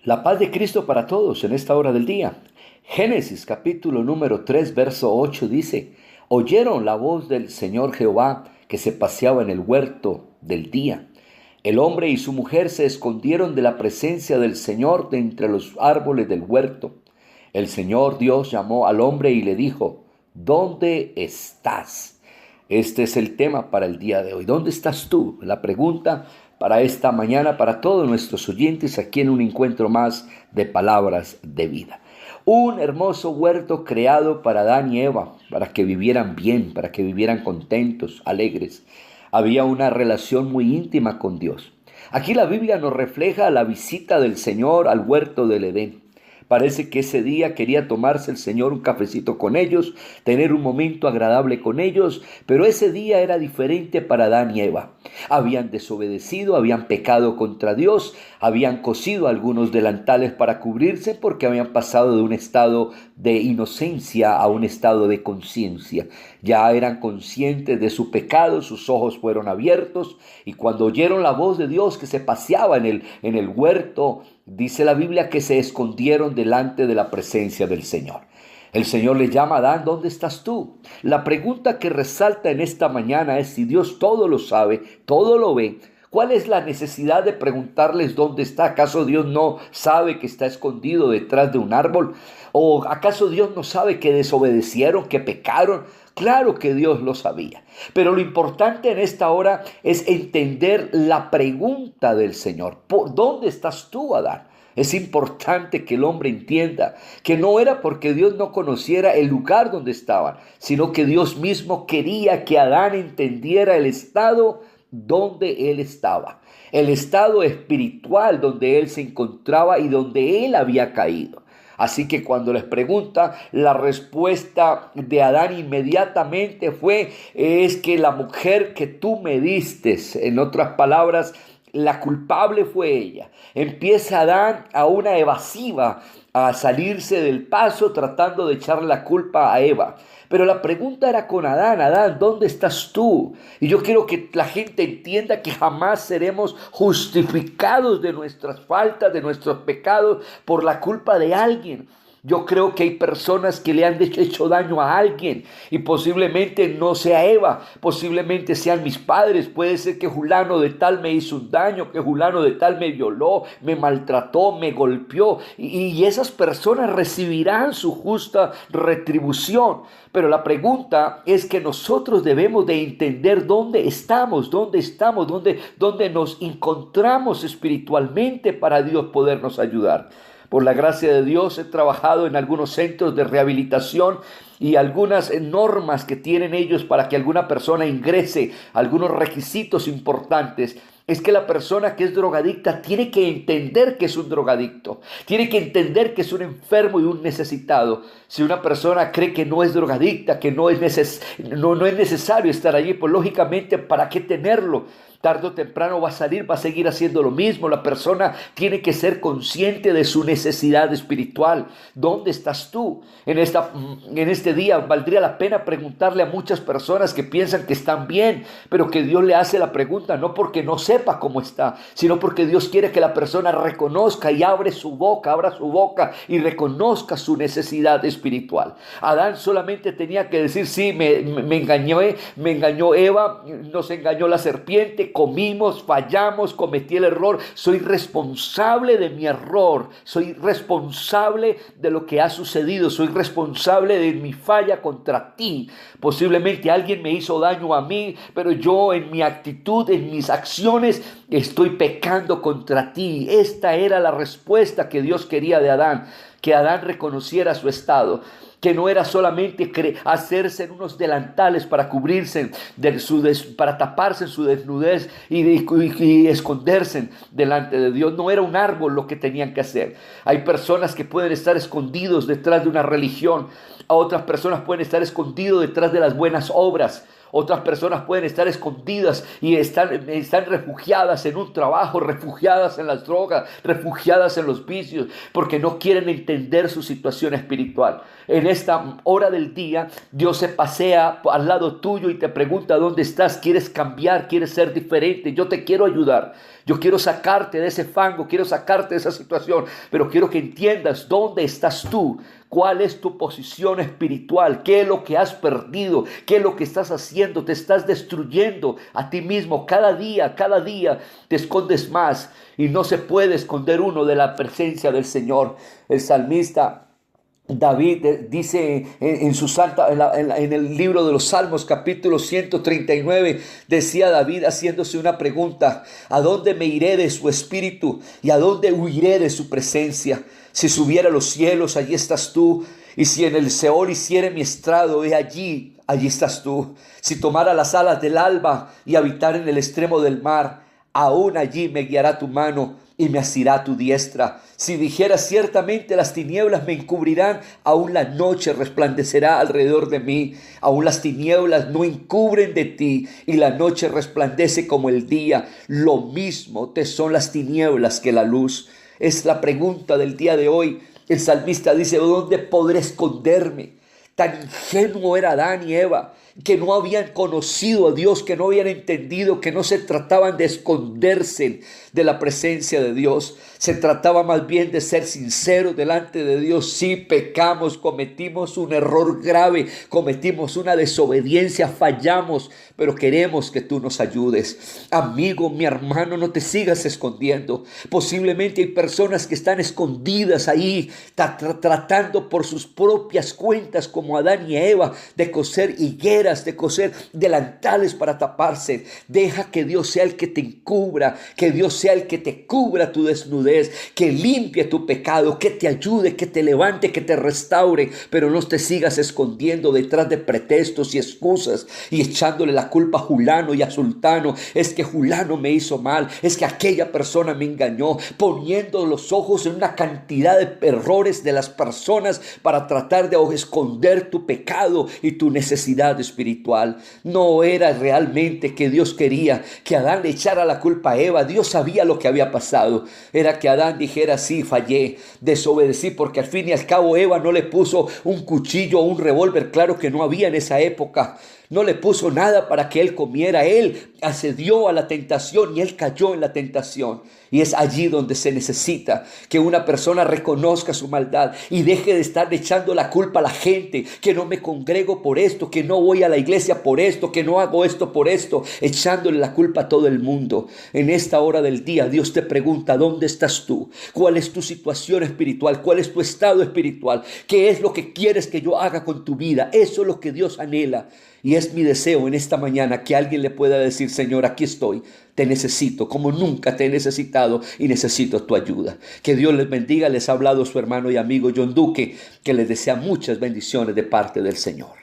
La paz de Cristo para todos en esta hora del día. Génesis capítulo número 3 verso 8 dice: Oyeron la voz del Señor Jehová que se paseaba en el huerto del día. El hombre y su mujer se escondieron de la presencia del Señor de entre los árboles del huerto. El Señor Dios llamó al hombre y le dijo: ¿Dónde estás? Este es el tema para el día de hoy. ¿Dónde estás tú? La pregunta para esta mañana, para todos nuestros oyentes, aquí en un encuentro más de palabras de vida. Un hermoso huerto creado para Adán y Eva, para que vivieran bien, para que vivieran contentos, alegres. Había una relación muy íntima con Dios. Aquí la Biblia nos refleja la visita del Señor al huerto del Edén. Parece que ese día quería tomarse el Señor un cafecito con ellos, tener un momento agradable con ellos, pero ese día era diferente para Adán y Eva. Habían desobedecido, habían pecado contra Dios, habían cosido algunos delantales para cubrirse porque habían pasado de un estado de inocencia a un estado de conciencia. Ya eran conscientes de su pecado, sus ojos fueron abiertos y cuando oyeron la voz de Dios que se paseaba en el huerto, dice la Biblia que se escondieron delante de la presencia del Señor. El Señor le llama a Adán: ¿dónde estás tú? La pregunta que resalta en esta mañana es: si Dios todo lo sabe, todo lo ve, ¿cuál es la necesidad de preguntarles dónde está? ¿Acaso Dios no sabe que está escondido detrás de un árbol? ¿O acaso Dios no sabe que desobedecieron, que pecaron? Claro que Dios lo sabía. Pero lo importante en esta hora es entender la pregunta del Señor. ¿Por dónde estás tú, Adán? Es importante que el hombre entienda que no era porque Dios no conociera el lugar donde estaban, sino que Dios mismo quería que Adán entendiera el estado donde él estaba, el estado espiritual donde él se encontraba y donde él había caído. Así que cuando les pregunta, la respuesta de Adán inmediatamente fue: es que la mujer que tú me diste, en otras palabras, la culpable fue ella. Empieza Adán a una evasiva, a salirse del paso tratando de echarle la culpa a Eva. Pero la pregunta era con Adán: Adán, ¿dónde estás tú? Y yo quiero que la gente entienda que jamás seremos justificados de nuestras faltas, de nuestros pecados, por la culpa de alguien. Yo creo que hay personas que le han hecho daño a alguien y posiblemente no sea Eva, posiblemente sean mis padres. Puede ser que fulano de tal me hizo un daño, que fulano de tal me violó, me maltrató, me golpeó y esas personas recibirán su justa retribución. Pero la pregunta es que nosotros debemos de entender dónde estamos, dónde nos encontramos espiritualmente para Dios podernos ayudar. Por la gracia de Dios he trabajado en algunos centros de rehabilitación y algunas normas que tienen ellos para que alguna persona ingrese, algunos requisitos importantes. Es que la persona que es drogadicta tiene que entender que es un drogadicto, tiene que entender que es un enfermo y un necesitado. Si una persona cree que no es drogadicta, que no es necesario estar allí, pues lógicamente, ¿para qué tenerlo? Tarde o temprano va a salir, va a seguir haciendo lo mismo. La persona tiene que ser consciente de su necesidad espiritual. ¿Dónde estás tú? En este día valdría la pena preguntarle a muchas personas que piensan que están bien, pero que Dios le hace la pregunta no porque no sepa cómo está, sino porque Dios quiere que la persona reconozca y abra su boca y reconozca su necesidad espiritual. Adán solamente tenía que decir: sí, me engañó Eva, nos engañó la serpiente, comimos, fallamos, cometí el error, soy responsable de mi error, soy responsable de lo que ha sucedido, soy responsable de mi falla contra ti. Posiblemente alguien me hizo daño a mí, pero yo en mi actitud, en mis acciones, estoy pecando contra ti. Esta era la respuesta que Dios quería de Adán, que Adán reconociera su estado, que no era solamente hacerse en unos delantales para cubrirse, para taparse en su desnudez y esconderse delante de Dios. No era un árbol lo que tenían que hacer. Hay personas que pueden estar escondidos detrás de una religión, a otras personas pueden estar escondidos detrás de las buenas obras. Otras personas pueden estar escondidas y están refugiadas en un trabajo, refugiadas en las drogas, refugiadas en los vicios, porque no quieren entender su situación espiritual. En esta hora del día, Dios se pasea al lado tuyo y te pregunta dónde estás. ¿Quieres cambiar? ¿Quieres ser diferente? Yo te quiero ayudar. Yo quiero sacarte de ese fango, quiero sacarte de esa situación, pero quiero que entiendas dónde estás tú. ¿Cuál es tu posición espiritual? ¿Qué es lo que has perdido? ¿Qué es lo que estás haciendo? Te estás destruyendo a ti mismo. Cada día te escondes más y no se puede esconder uno de la presencia del Señor. El salmista David dice en el libro de los Salmos, capítulo 139, decía David haciéndose una pregunta: ¿a dónde me iré de su espíritu? ¿Y a dónde huiré de su presencia? Si subiera a los cielos, allí estás tú. Y si en el Seol hiciere mi estrado, allí estás tú. Si tomara las alas del alba y habitar en el extremo del mar, aún allí me guiará tu mano y me asirá tu diestra. Si dijera ciertamente las tinieblas me encubrirán, aún la noche resplandecerá alrededor de mí. Aún las tinieblas no encubren de ti y la noche resplandece como el día. Lo mismo te son las tinieblas que la luz. Es la pregunta del día de hoy. El salmista dice: ¿dónde podré esconderme? Tan ingenuo era Adán y Eva, que no habían conocido a Dios, que no habían entendido, que no se trataban de esconderse de la presencia de Dios. Se trataba más bien de ser sinceros delante de Dios. Sí, pecamos, cometimos un error grave, cometimos una desobediencia, fallamos, pero queremos que tú nos ayudes. Amigo, mi hermano, no te sigas escondiendo. Posiblemente hay personas que están escondidas ahí, tratando por sus propias cuentas, como Adán y Eva, de coser higueras, de coser delantales para taparse. Deja que Dios sea el que te encubra, que Dios sea el que te cubra tu desnudez, que limpie tu pecado, que te ayude, que te levante, que te restaure, pero no te sigas escondiendo detrás de pretextos y excusas y echándole la culpa a Julano y a Sultano. Es que Julano me hizo mal, es que aquella persona me engañó, poniendo los ojos en una cantidad de errores de las personas para tratar de esconder tu pecado y tu necesidad espiritual. No era realmente que Dios quería que Adán le echara la culpa a Eva. Dios sabía lo que había pasado. Era que Adán dijera: sí, fallé, desobedecí, porque al fin y al cabo Eva no le puso un cuchillo o un revólver. Claro que no había en esa época. No le puso nada para que él comiera. Él accedió a la tentación y él cayó en la tentación. Y es allí donde se necesita que una persona reconozca su maldad y deje de estar echando la culpa a la gente, que no me congrego por esto, que no voy a la iglesia por esto, que no hago esto por esto, echándole la culpa a todo el mundo. En esta hora del día Dios te pregunta: ¿dónde estás tú? ¿Cuál es tu situación espiritual? ¿Cuál es tu estado espiritual? ¿Qué es lo que quieres que yo haga con tu vida? Eso es lo que Dios anhela. Y es mi deseo en esta mañana que alguien le pueda decir: Señor, aquí estoy, te necesito como nunca te he necesitado y necesito tu ayuda. Que Dios les bendiga. Les ha hablado su hermano y amigo John Duque, que les desea muchas bendiciones de parte del Señor.